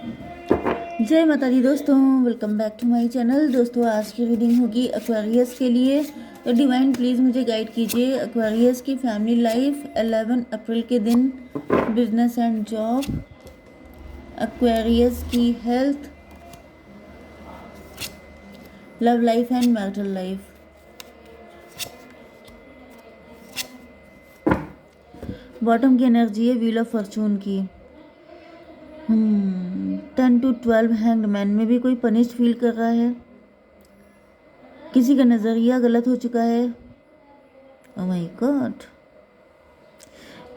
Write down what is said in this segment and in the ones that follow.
जय माता दी दोस्तों, welcome back to my channel. दोस्तों आज की रीडिंग होगी एक्वेरियस के लिए। तो डिवाइन प्लीज़ मुझे गाइड कीजिए एक्वेरियस की फैमिली लाइफ 11 अप्रैल के दिन, बिजनेस एंड जॉब, एक्वेरियस की health, love life and marital life. Bottom की एनर्जी है व्हील ऑफ फॉर्चून की। 10 to 12 हैंग्ड मैन में भी कोई पनिश्ड फील कर रहा है, किसी का नज़रिया गलत हो चुका है। ओह माय गॉड,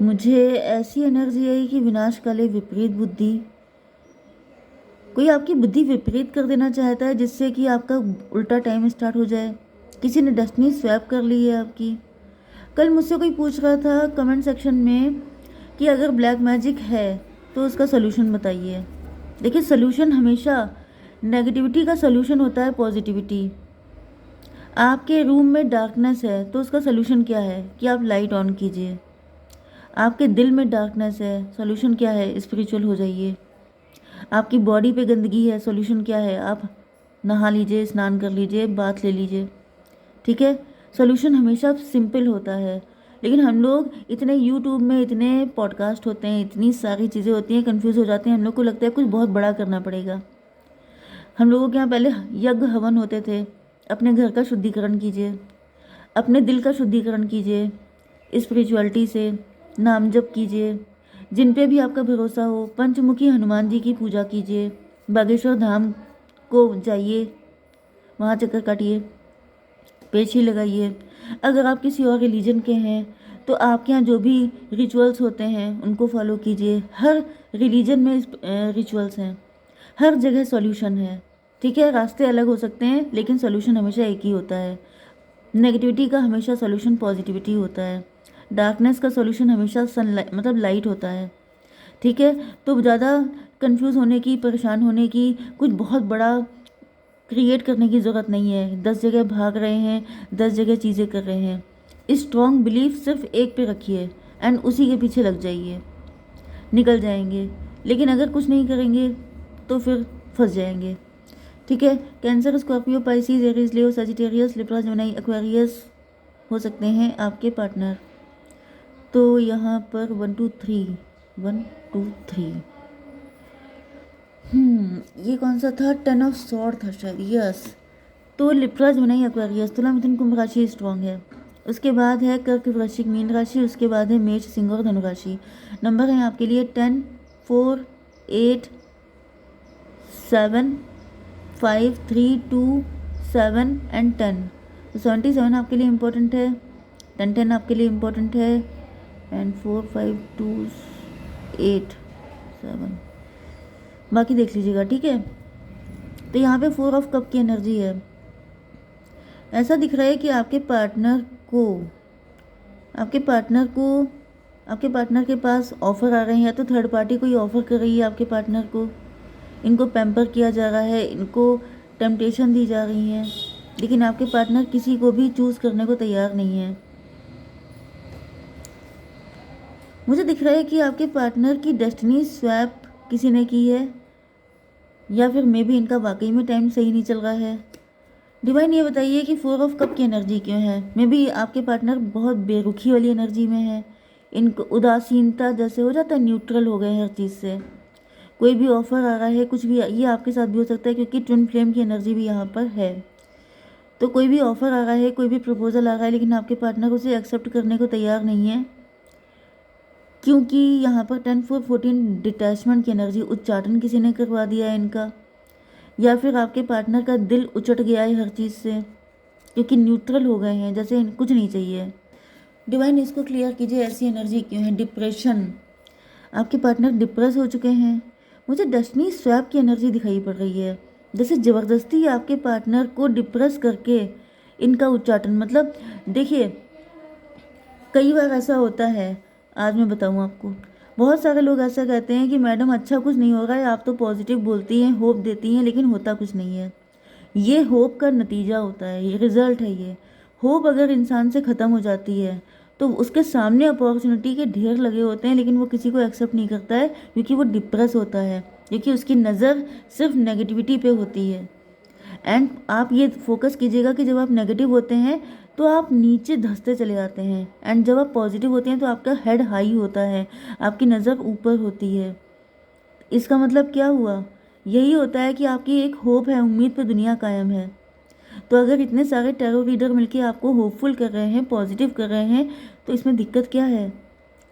मुझे ऐसी एनर्जी आई कि विनाश काले विपरीत बुद्धि। कोई आपकी बुद्धि विपरीत कर देना चाहता है जिससे कि आपका उल्टा टाइम स्टार्ट हो जाए। किसी ने डेस्टिनी स्वैप कर ली है आपकी। कल मुझसे कोई पूछ रहा था कमेंट सेक्शन में कि अगर ब्लैक मैजिक है तो उसका सोल्यूशन बताइए। देखिए, सोल्यूशन हमेशा नेगेटिविटी का सोल्यूशन होता है पॉजिटिविटी। आपके रूम में डार्कनेस है तो उसका सोल्यूशन क्या है कि आप लाइट ऑन कीजिए। आपके दिल में डार्कनेस है, सोल्यूशन क्या है? स्पिरिचुअल हो जाइए। आपकी बॉडी पे गंदगी है, सोल्यूशन क्या है? आप नहा लीजिए, स्नान कर लीजिए, बाथ ले लीजिए। ठीक है, सोल्यूशन हमेशा सिंपल होता है। लेकिन हम लोग इतने यूट्यूब में इतने पॉडकास्ट होते हैं, इतनी सारी चीज़ें होती हैं, कंफ्यूज हो जाते हैं। हम लोग को लगता है कुछ बहुत बड़ा करना पड़ेगा। हम लोगों के यहाँ पहले यज्ञ हवन होते थे। अपने घर का शुद्धिकरण कीजिए, अपने दिल का शुद्धिकरण कीजिए, स्पिरिचुअलिटी से नाम जप कीजिए। जिन पे भी आपका भरोसा हो, पंचमुखी हनुमान जी की पूजा कीजिए, बागेश्वर धाम को जाइए, वहाँ चक्कर काटिए, पेची लगाइए। अगर आप किसी और रिलीजन के हैं तो आपके यहाँ जो भी रिचुअल्स होते हैं उनको फॉलो कीजिए। हर रिलीजन में रिचुअल्स हैं, हर जगह सॉल्यूशन है। ठीक है, रास्ते अलग हो सकते हैं लेकिन सॉल्यूशन हमेशा एक ही होता है। नेगेटिविटी का हमेशा सॉल्यूशन पॉजिटिविटी होता है। डार्कनेस का सॉल्यूशन हमेशा सनलाइट मतलब लाइट होता है। ठीक है, तो ज़्यादा कंफ्यूज होने की, परेशान होने की, कुछ बहुत बड़ा क्रिएट करने की ज़रूरत नहीं है। 10 जगह भाग रहे हैं, 10 जगह चीज़ें कर रहे हैं। स्ट्रॉन्ग बिलीफ सिर्फ एक पे रखिए एंड उसी के पीछे लग जाइए, निकल जाएंगे। लेकिन अगर कुछ नहीं करेंगे तो फिर फंस जाएंगे। ठीक है, कैंसर, स्कॉर्पियो, पाइसिस, एरीज, लियो, सजिटेरियस, लिब्रा, जेमिनी, एक्वेरियस हो सकते हैं आपके पार्टनर। तो यहाँ पर 1 2 3 1 2 3 ये कौन सा था? 10 ऑफ सॉर्ड था शायद। यस, तो लिब्रा, जेमिनी, एक्वेरियस, तुला, मिथुन, कुंभ राशि स्ट्रॉन्ग है। उसके बाद है कर्क, वृश्चिक, मीन राशि। उसके बाद है मेष, सिंह और धनु राशि। नंबर है आपके लिए 10 4 8 7 5 3 2 7 एंड 10। तो 77 आपके लिए इम्पोर्टेंट है, 10 आपके लिए इम्पोर्टेंट है, एंड 4 5 2 8 7 बाकी देख लीजिएगा। ठीक है, तो यहाँ पे 4 ऑफ कप की एनर्जी है। ऐसा दिख रहा है कि आपके पार्टनर को आपके पार्टनर के पास ऑफ़र आ रहे हैं, तो थर्ड पार्टी कोई ऑफ़र कर रही है आपके पार्टनर को। इनको पैम्पर किया जा रहा है, इनको टेम्पटेशन दी जा रही है, लेकिन आपके पार्टनर किसी को भी चूज़ करने को तैयार नहीं है। मुझे दिख रहा है कि आपके पार्टनर की डेस्टिनी स्वैप किसी ने की है, या फिर मे भी इनका वाकई में टाइम सही नहीं चल रहा है। डिवाइन ये बताइए कि 4 ऑफ कप की एनर्जी क्यों है? मे भी आपके पार्टनर बहुत बेरुखी वाली एनर्जी में है। इनको उदासीनता जैसे हो जाता है, न्यूट्रल हो गए हर चीज़ से। कोई भी ऑफर आ रहा है, कुछ भी, ये आपके साथ भी हो सकता है क्योंकि ट्विन फ्लेम की एनर्जी भी यहाँ पर है। तो कोई भी ऑफर आ रहा है, कोई भी प्रपोजल आ रहा है, लेकिन आपके पार्टनर उसे एक्सेप्ट करने को तैयार नहीं है, क्योंकि यहाँ पर 10 4 14 डिटैचमेंट की एनर्जी, उच्चाटन किसी ने करवा दिया है इनका, या फिर आपके पार्टनर का दिल उचट गया है हर चीज़ से, क्योंकि न्यूट्रल हो गए हैं, जैसे कुछ नहीं चाहिए। डिवाइन इसको क्लियर कीजिए, ऐसी एनर्जी क्यों है? डिप्रेशन, आपके पार्टनर डिप्रेस हो चुके हैं। मुझे डेस्टिनी स्वैप की एनर्जी दिखाई पड़ रही है, जैसे ज़बरदस्ती आपके पार्टनर को डिप्रेस करके इनका उच्चाटन। मतलब देखिए, कई बार ऐसा होता है, आज मैं बताऊँ आपको, बहुत सारे लोग ऐसा कहते हैं कि मैडम अच्छा कुछ नहीं हो रहा है, आप तो पॉजिटिव बोलती हैं, होप देती हैं, लेकिन होता कुछ नहीं है। ये होप का नतीजा होता है, ये रिज़ल्ट है। ये होप अगर इंसान से ख़त्म हो जाती है तो उसके सामने अपॉर्चुनिटी के ढेर लगे होते हैं, लेकिन वो किसी को एक्सेप्ट नहीं करता है क्योंकि वो डिप्रेस होता है। क्योंकि उसकी नज़र सिर्फ नेगेटिविटी पे होती है। एंड आप ये फोकस कीजिएगा कि जब आप नेगेटिव होते हैं तो आप नीचे धंसते चले जाते हैं, एंड जब आप पॉजिटिव होते हैं तो आपका हेड हाई होता है, आपकी नज़र ऊपर होती है। इसका मतलब क्या हुआ? यही होता है कि आपकी एक होप है, उम्मीद पे दुनिया कायम है। तो अगर इतने सारे टैरो रीडर मिलके आपको होपफुल कर रहे हैं, पॉजिटिव कर रहे हैं, तो इसमें दिक्कत क्या है?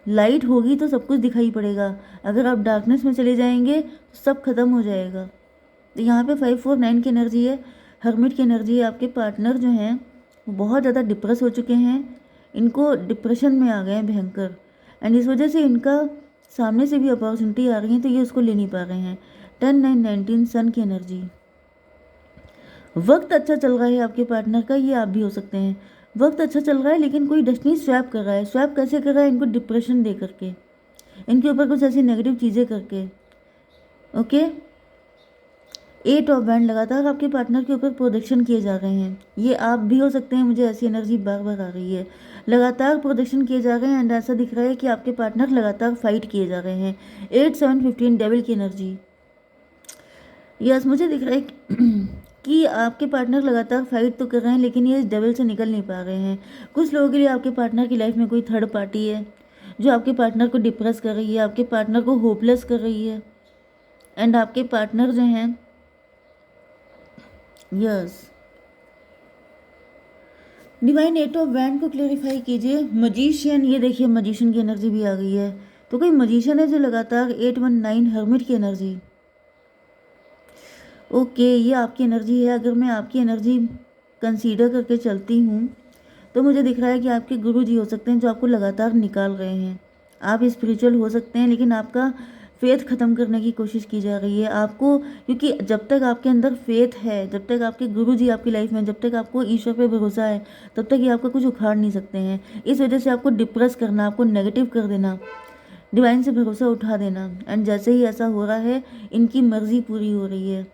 लाइट होगी तो सब कुछ दिखाई पड़ेगा। अगर आप डार्कनेस में चले जाएंगे तो सब खत्म हो जाएगा। तो यहाँ पे 549 की एनर्जी है, हर्मिट की एनर्जी है। आपके पार्टनर जो हैं वो बहुत ज़्यादा डिप्रेस हो चुके हैं, इनको डिप्रेशन में आ गए हैं भयंकर, एंड इस वजह से इनका सामने से भी अपॉर्चुनिटी आ रही है तो ये उसको ले नहीं पा रहे हैं। 10 9 19 सन की एनर्जी। वक्त अच्छा चल रहा है आपके पार्टनर का, ये आप भी हो सकते हैं। वक्त अच्छा चल रहा है लेकिन कोई डेस्टिनी स्वैप कर रहा है। स्वैप कैसे कर रहा है? इनको डिप्रेशन दे करके, इनके ऊपर कुछ ऐसी नेगेटिव चीज़ें करके। ओके, 8 ऑफ बैंड लगातार आपके पार्टनर के ऊपर प्रोडक्शन किए जा रहे हैं। ये आप भी हो सकते हैं, मुझे ऐसी एनर्जी बार बार आ रही है। लगातार प्रोडक्शन किए जा रहे हैं एंड ऐसा दिख रहा है कि आपके पार्टनर लगातार फाइट किए जा रहे हैं। 8 7 15 डेविल की एनर्जी। यस, मुझे दिख रहा है कि आपके पार्टनर लगातार फाइट तो कर रहे हैं लेकिन ये इस डेविल से निकल नहीं पा रहे हैं। कुछ लोगों के लिए आपके पार्टनर की लाइफ में कोई थर्ड पार्टी है जो आपके पार्टनर को डिप्रेस कर रही है, आपके पार्टनर को होपलेस कर रही है, एंड आपके पार्टनर जो हैं, यस, डिवाइन 8 ऑफ वैंड को क्लेरिफाई कीजिए। मजीशियन, ये देखिए मजीशियन की एनर्जी भी आ गई है। तो कोई मजीशियन है जो लगातार 819 हर्मिट की एनर्जी। ओके, ये आपकी एनर्जी है। अगर मैं आपकी एनर्जी कंसीडर करके चलती हूँ तो मुझे दिख रहा है कि आपके गुरु जी हो सकते हैं जो आपको लगातार निकाल रहे हैं। आप स्पिरिचुअल हो सकते हैं लेकिन आपका फेथ ख़त्म करने की कोशिश की जा रही है आपको, क्योंकि जब तक आपके अंदर फेथ है, जब तक आपके गुरु जी आपकी लाइफ में, जब तक आपको ईश्वर पे भरोसा है, तब तक ये आपका कुछ उखाड़ नहीं सकते हैं। इस वजह से आपको डिप्रेस करना, आपको नेगेटिव कर देना, डिवाइन से भरोसा उठा देना, एंड जैसे ही ऐसा हो रहा है इनकी मर्जी पूरी हो रही है।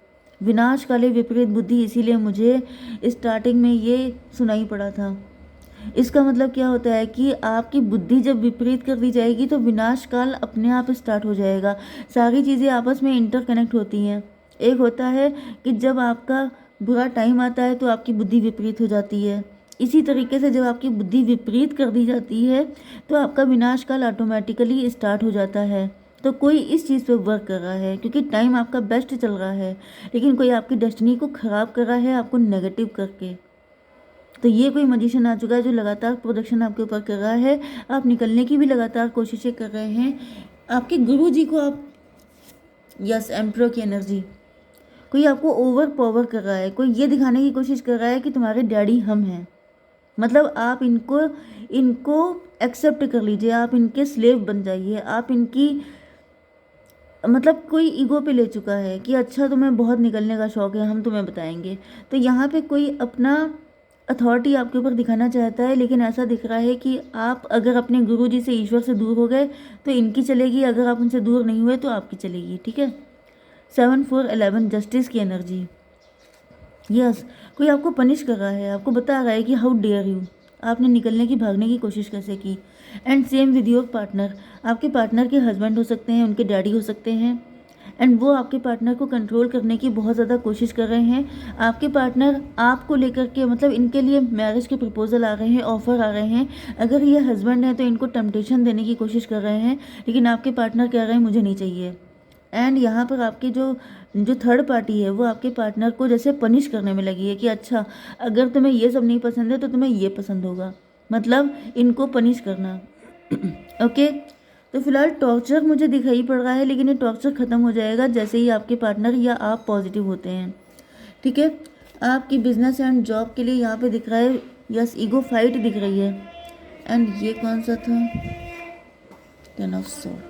विनाश काले विपरीत बुद्धि, इसीलिए मुझे स्टार्टिंग में ये सुनाई पड़ा था। इसका मतलब क्या होता है कि आपकी बुद्धि जब विपरीत कर दी जाएगी तो विनाश काल अपने आप स्टार्ट हो जाएगा। सारी चीज़ें आपस में इंटरकनेक्ट होती हैं। एक होता है कि जब आपका बुरा टाइम आता है तो आपकी बुद्धि विपरीत हो जाती है। इसी तरीके से जब आपकी बुद्धि विपरीत कर दी जाती है तो आपका विनाश काल ऑटोमेटिकली स्टार्ट हो जाता है। तो कोई इस चीज़ पे वर्क कर रहा है क्योंकि टाइम आपका बेस्ट चल रहा है, लेकिन कोई आपकी डेस्टिनी को ख़राब कर रहा है आपको नेगेटिव करके। तो ये कोई मजिशियन आ चुका है जो लगातार प्रोडक्शन आपके ऊपर कर रहा है। आप निकलने की भी लगातार कोशिशें कर रहे हैं। आपके गुरु जी को आप, यस, एम्परर की एनर्जी, कोई आपको ओवर पावर कर रहा है, कोई ये दिखाने की कोशिश कर रहा है कि तुम्हारे डैडी हम हैं। मतलब आप इनको इनको एक्सेप्ट कर लीजिए, आप इनके स्लेव बन जाइए, आप इनकी, मतलब कोई ईगो पे ले चुका है कि अच्छा तुम्हें बहुत निकलने का शौक है, हम तुम्हें बताएंगे। तो यहाँ पे कोई अपना अथॉरिटी आपके ऊपर दिखाना चाहता है, लेकिन ऐसा दिख रहा है कि आप अगर अपने गुरु जी से, ईश्वर से दूर हो गए तो इनकी चलेगी, अगर आप उनसे दूर नहीं हुए तो आपकी चलेगी। ठीक है। 7 4 11 जस्टिस की एनर्जी। यस, कोई आपको पनिश कर रहा है, आपको बता रहा है कि हाउ डेयर यू, आपने निकलने की, भागने की कोशिश कैसे की। And same with your partner, आपके पार्टनर के हस्बैंड हो सकते हैं, उनके डैडी हो सकते हैं, एंड वो आपके पार्टनर को कंट्रोल करने की बहुत ज़्यादा कोशिश कर रहे हैं। आपके पार्टनर आपको लेकर के, मतलब इनके लिए मैरिज के प्रपोजल आ रहे हैं, ऑफर आ रहे हैं। अगर ये हस्बैंड है तो इनको टेम्पटेशन देने की कोशिश कर रहे हैं, लेकिन आपके पार्टनर कह रहे हैं मुझे नहीं चाहिए। एंड यहाँ पर आपकी जो थर्ड पार्टी है वो आपके पार्टनर को जैसे पनिश करने में लगी है कि अच्छा अगर तुम्हें ये सब नहीं पसंद है तो तुम्हें ये पसंद होगा, मतलब इनको पनिश करना। ओके, तो फिलहाल टॉर्चर मुझे दिखाई पड़ रहा है, लेकिन ये टॉर्चर ख़त्म हो जाएगा जैसे ही आपके पार्टनर या आप पॉजिटिव होते हैं। ठीक है। आपकी बिजनेस एंड जॉब के लिए यहाँ पे दिख रहा है, यस, ईगो फाइट दिख रही है। एंड ये कौन सा था? 10 ऑफ सॉर्ड।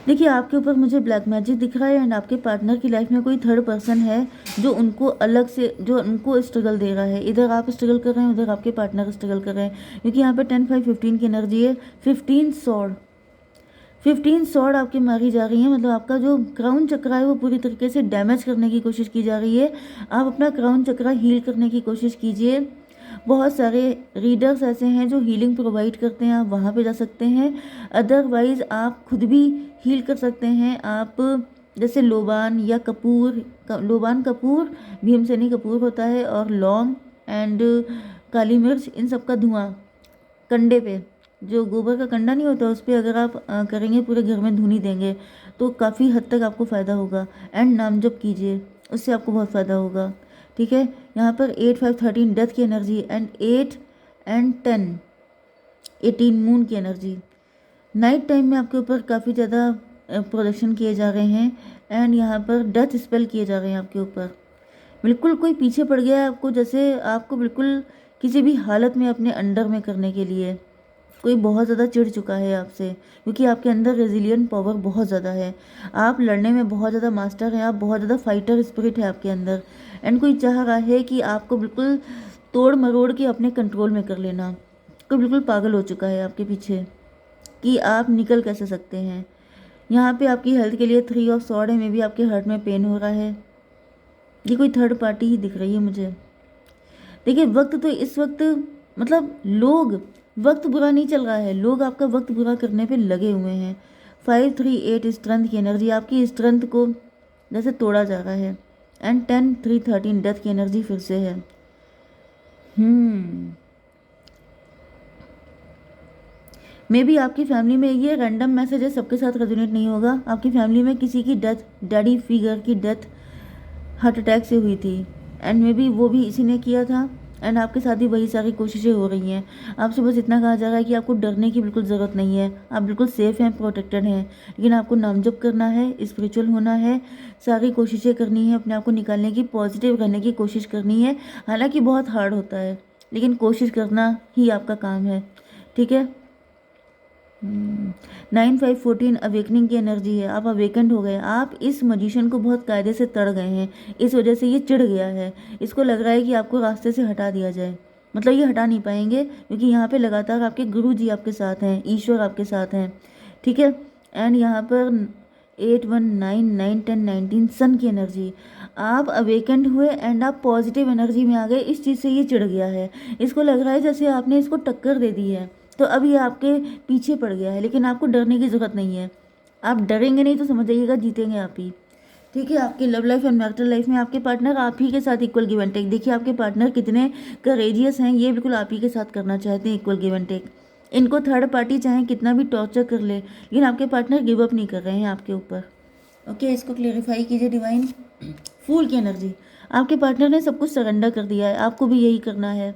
देखिए आपके ऊपर मुझे ब्लैक मैजिक दिख रहा है, एंड आपके पार्टनर की लाइफ में कोई थर्ड पर्सन है जो उनको अलग से, जो उनको स्ट्रगल दे रहा है। इधर आप स्ट्रगल कर रहे हैं, उधर आपके पार्टनर स्ट्रगल कर रहे हैं, क्योंकि यहाँ पे 10 5 15 की एनर्जी है। 15 सॉर्ड आपकी मारी जा रही है, मतलब आपका जो क्राउन चक्र है वो पूरी तरीके से डैमेज करने की कोशिश की जा रही है। आप अपना क्राउन चक्र हील करने की कोशिश कीजिए। बहुत सारे रीडर्स ऐसे हैं जो हीलिंग प्रोवाइड करते हैं, आप वहाँ पे जा सकते हैं। अदरवाइज़ आप खुद भी हील कर सकते हैं। आप जैसे लोबान या कपूर, लोबान कपूर भीमसेनी कपूर होता है, और लौंग एंड काली मिर्च, इन सब का धुआं कंडे पे, जो गोबर का कंडा नहीं होता उस पर अगर आप करेंगे, पूरे घर में धुनी देंगे तो काफ़ी हद तक आपको फ़ायदा होगा। एंड नाम जप कीजिए, उससे आपको बहुत फ़ायदा होगा। ठीक है, यहाँ पर 8 5 13 डेथ की एनर्जी, एंड 8 एंड 10 18 मून की एनर्जी। नाइट टाइम में आपके ऊपर काफ़ी ज़्यादा प्रोडक्शन किए जा रहे हैं, एंड यहाँ पर डेथ स्पेल किए जा रहे हैं आपके ऊपर। बिल्कुल कोई पीछे पड़ गया है आपको, जैसे आपको बिल्कुल किसी भी हालत में अपने अंडर में करने के लिए कोई बहुत ज़्यादा चिढ़ चुका है आपसे, क्योंकि आपके अंदर रेजिलियंट पावर बहुत ज़्यादा है, आप लड़ने में बहुत ज़्यादा मास्टर हैं, आप बहुत ज़्यादा फाइटर स्पिरिट है आपके अंदर। एंड कोई चाह रहा है कि आपको बिल्कुल तोड़ मरोड़ के अपने कंट्रोल में कर लेना। कोई बिल्कुल पागल हो चुका है आपके पीछे कि आप निकल कैसे सकते हैं। यहाँ पे आपकी हेल्थ के लिए 3 ऑफ सॉर्ड है, मे भी आपके हार्ट में पेन हो रहा है। ये कोई थर्ड पार्टी ही दिख रही है मुझे। देखिए वक्त तो इस वक्त, मतलब लोग, वक्त बुरा नहीं चल रहा है, लोग आपका वक्त बुरा करने पे लगे हुए हैं। 5 3 8 स्ट्रेंथ की एनर्जी, आपकी स्ट्रेंथ को जैसे तोड़ा जा रहा है। एंड 10 3 13 डेथ की एनर्जी फिर से है। मे बी आपकी फैमिली में, ये रैंडम मैसेज है, सबके साथ रेजोनेट नहीं होगा। आपकी फैमिली में किसी की डेथ, डैडी फिगर की डेथ हार्ट अटैक से हुई थी, एंड मे बी वो भी इसी ने किया था, एंड आपके साथ ही वही सारी कोशिशें हो रही हैं। आपसे बस इतना कहा जा रहा है कि आपको डरने की बिल्कुल ज़रूरत नहीं है, आप बिल्कुल सेफ़ हैं, प्रोटेक्टेड हैं। लेकिन आपको नामजप करना है, स्पिरिचुअल होना है, सारी कोशिशें करनी है, अपने आप को निकालने की, पॉजिटिव रहने की कोशिश करनी है। हालांकि बहुत हार्ड होता है, लेकिन कोशिश करना ही आपका काम है। ठीक है, 9 5 14 अवेकनिंग की एनर्जी है। आप अवेकेंड हो गए, आप इस मजिशियन को बहुत कायदे से तड़ गए हैं, इस वजह से ये चिढ़ गया है। इसको लग रहा है कि आपको रास्ते से हटा दिया जाए, मतलब ये हटा नहीं पाएंगे, क्योंकि यहाँ पे लगातार आपके गुरु जी आपके साथ हैं, ईश्वर आपके साथ हैं। ठीक है, एंड यहाँ पर 8 1 9 9 10 19 सन की एनर्जी, आप अवेकेंड हुए एंड आप पॉजिटिव एनर्जी में आ गए। इस चीज़ से ये चिढ़ गया है, इसको लग रहा है जैसे आपने इसको टक्कर दे दी है, तो अब ये आपके पीछे पड़ गया है। लेकिन आपको डरने की ज़रूरत नहीं है, आप डरेंगे नहीं तो समझ जाइएगा जीतेंगे आप ही। ठीक है, आपकी love life and marital life में आपके पार्टनर आप ही के साथ इक्वल गिव एंड टेक, देखिए आपके पार्टनर कितने करेजियस हैं, ये बिल्कुल आप ही के साथ करना चाहते हैं इक्वल गिव एंड टेक। इनको थर्ड पार्टी चाहे कितना भी टॉर्चर कर ले, लेकिन आपके पार्टनर गिव अप नहीं कर रहे हैं आपके ऊपर। ओके, इसको क्लेरिफाई कीजिए डिवाइन। फूल की एनर्जी, आपके पार्टनर ने सब कुछ सरेंडर कर दिया है, आपको भी यही करना है।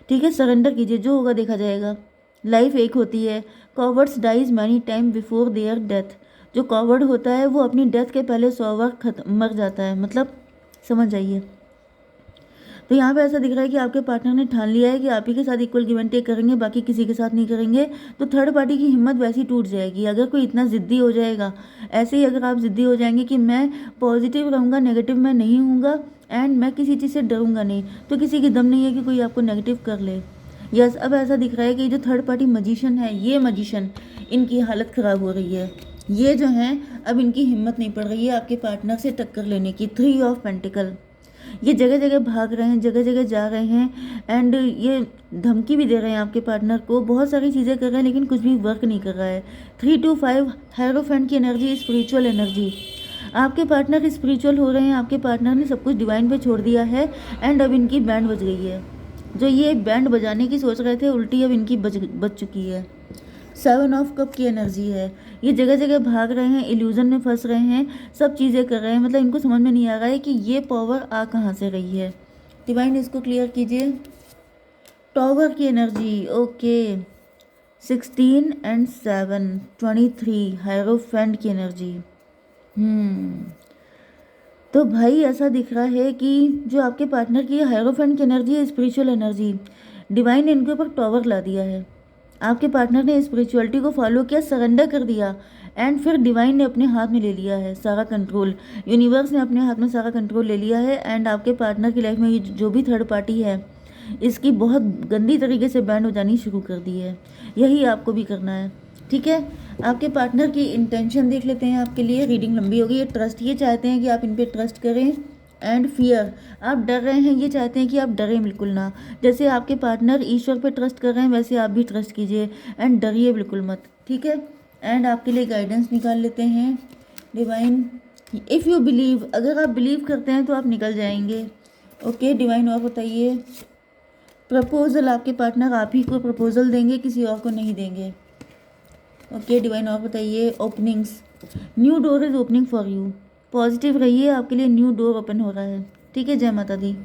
ठीक है, सरेंडर कीजिए, जो होगा देखा जाएगा। लाइफ एक होती है, cowards dies many time before their death. जो कॉवर्ड होता है वो अपनी डेथ के पहले 100 बार मर जाता है, मतलब समझ जाइए। तो यहाँ पे ऐसा दिख रहा है कि आपके पार्टनर ने ठान लिया है कि आप ही के साथ इक्वल गिव एंड टेक करेंगे, बाकी किसी के साथ नहीं करेंगे। तो थर्ड पार्टी की हिम्मत वैसे ही टूट जाएगी अगर कोई इतना ज़िद्दी हो जाएगा। ऐसे ही अगर आप ज़िद्दी हो जाएंगे कि मैं पॉजिटिव रहूँगा, नेगेटिव मैं नहीं हूँगा, एंड मैं किसी चीज़ से डरूंगा नहीं, तो किसी की दम नहीं है कि कोई आपको नेगेटिव कर ले। यस, अब ऐसा दिख रहा है कि जो थर्ड पार्टी मजिशियन है, ये मजिशियन, इनकी हालत ख़राब हो रही है। ये जो हैं अब इनकी हिम्मत नहीं पड़ रही है आपके पार्टनर से टक्कर लेने की। 3 ऑफ पेंटिकल, ये जगह जगह भाग रहे हैं, जगह जगह जा रहे हैं, एंड ये धमकी भी दे रहे हैं आपके पार्टनर को, बहुत सारी चीज़ें कर रहे हैं, लेकिन कुछ भी वर्क नहीं कर रहा है। 3 2 5 हायरोफेंट की एनर्जी, स्पिरिचुअल एनर्जी, आपके पार्टनर स्पिरिचुअल हो रहे हैं, आपके पार्टनर ने सब कुछ डिवाइन पे छोड़ दिया है, एंड अब इनकी बैंड बज गई है। जो ये बैंड बजाने की सोच रहे थे, उल्टी अब इनकी बज चुकी है। 7 ऑफ कप की एनर्जी है, ये जगह जगह भाग रहे हैं, इल्यूजन में फंस रहे हैं, सब चीज़ें कर रहे हैं, मतलब इनको समझ में नहीं आ रहा है कि ये पावर आ कहाँ से रही है। डिवाइन इसको क्लियर कीजिए। टॉवर की एनर्जी, ओके, 16 एंड 7 23 हायरोफेंट की एनर्जी। तो भाई ऐसा दिख रहा है कि जो आपके पार्टनर की हायरोफेंट की एनर्जी है, स्पिरिचुअल एनर्जी, डिवाइन ने इनके ऊपर टॉवर ला दिया है। आपके पार्टनर ने स्पिरिचुअलिटी को फॉलो किया, सरेंडर कर दिया, एंड फिर डिवाइन ने अपने हाथ में ले लिया है सारा कंट्रोल, यूनिवर्स ने अपने हाथ में सारा कंट्रोल ले लिया है। एंड आपके पार्टनर की लाइफ में ये जो भी थर्ड पार्टी है, इसकी बहुत गंदी तरीके से बैंड हो जानी शुरू कर दी है। यही आपको भी करना है। ठीक है, आपके पार्टनर की इंटेंशन देख लेते हैं आपके लिए। रीडिंग लंबी होगी। ये ट्रस्ट, ये चाहते हैं कि आप इन पे ट्रस्ट करें, एंड फियर, आप डर रहे हैं, ये चाहते हैं कि आप डरें बिल्कुल ना। जैसे आपके पार्टनर ईश्वर पे ट्रस्ट कर रहे हैं, वैसे आप भी ट्रस्ट कीजिए, एंड डरिए बिल्कुल मत। ठीक है, एंड आपके लिए गाइडेंस निकाल लेते हैं डिवाइन। इफ़ यू बिलीव, अगर आप बिलीव करते हैं तो आप निकल जाएंगे। ओके डिवाइन, और बताइए प्रपोजल, आपके पार्टनर आप ही को प्रपोजल देंगे, किसी और को नहीं देंगे। ओके डिवाइन, और बताइए openings, new door is opening for you, positive रहिए, आपके लिए न्यू डोर ओपन हो रहा है। ठीक है, जय माता दी।